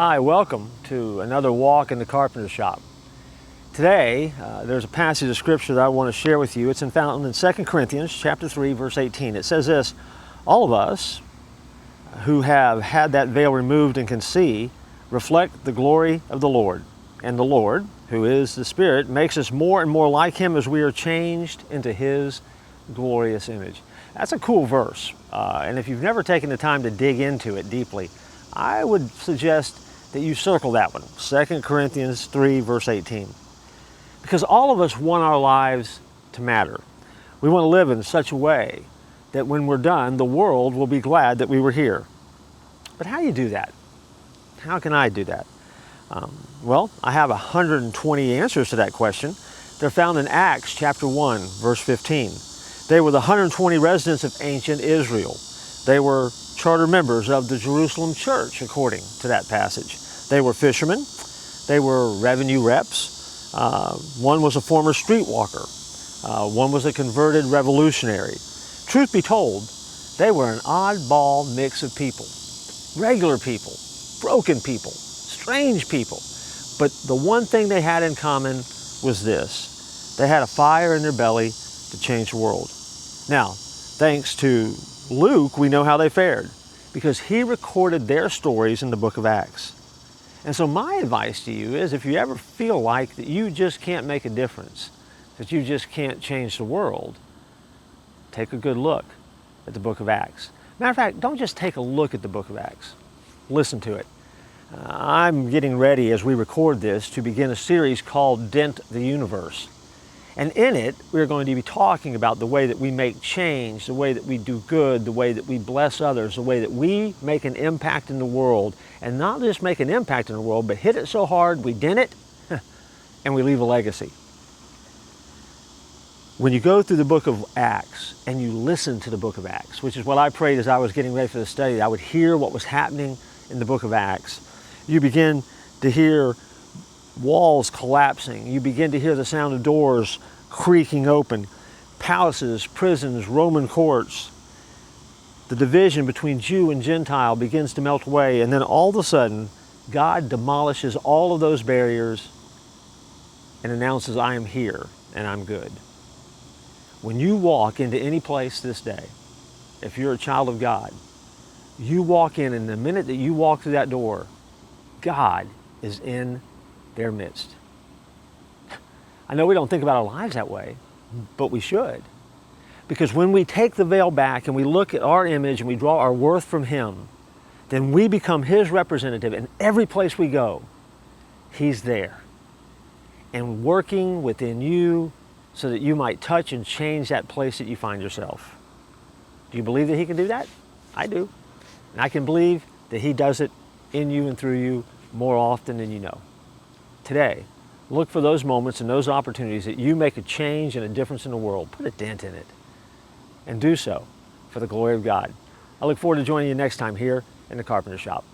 Hi, welcome to another walk in the Carpenter shop. Today, there's a passage of scripture that I want to share with you. It's found in 2 Corinthians chapter 3, verse 18. It says this: all of us who have had that veil removed and can see reflect the glory of the Lord. And the Lord, who is the Spirit, makes us more and more like Him as we are changed into His glorious image. That's a cool verse. And if you've never taken the time to dig into it deeply, I would suggest that you circle that one, 2 Corinthians 3, verse 18. Because all of us want our lives to matter. We want to live in such a way that when we're done, the world will be glad that we were here. But how do you do that? How can I do that? Well, I have 120 answers to that question. They're found in Acts chapter 1, verse 15. They were the 120 residents of ancient Israel. They were charter members of the Jerusalem church, according to that passage. They were fishermen. They were revenue reps. One was a former streetwalker. One was a converted revolutionary. Truth be told, they were an oddball mix of people. Regular people, broken people, strange people. But the one thing they had in common was this: they had a fire in their belly to change the world. Now, thanks to Luke, we know how they fared, because he recorded their stories in the book of Acts. And so my advice to you is, if you ever feel like that you just can't make a difference, that you just can't change the world, take a good look at the book of Acts. Matter of fact, don't just take a look at the book of Acts. Listen to it. I'm getting ready, as we record this, to begin a series called Dent the Universe. And in it, we're going to be talking about the way that we make change, the way that we do good, the way that we bless others, the way that we make an impact in the world. And not just make an impact in the world, but hit it so hard we dent it and we leave a legacy. When you go through the book of Acts and you listen to the book of Acts, which is what I prayed as I was getting ready for the study, that I would hear what was happening in the book of Acts. You begin to hear walls collapsing. You begin to hear the sound of doors creaking open. Palaces, prisons, Roman courts. The division between Jew and Gentile begins to melt away. And then all of a sudden, God demolishes all of those barriers and announces, I am here and I'm good. When you walk into any place this day, if you're a child of God, you walk in, and the minute that you walk through that door, God is in their midst. I know we don't think about our lives that way, but we should. Because when we take the veil back and we look at our image and we draw our worth from Him, then we become His representative, and every place we go, He's there. And working within you so that you might touch and change that place that you find yourself. Do you believe that He can do that? I do. And I can believe that He does it in you and through you more often than you know. Today, look for those moments and those opportunities that you make a change and a difference in the world. Put a dent in it. And do so for the glory of God. I look forward to joining you next time here in the Carpenter Shop.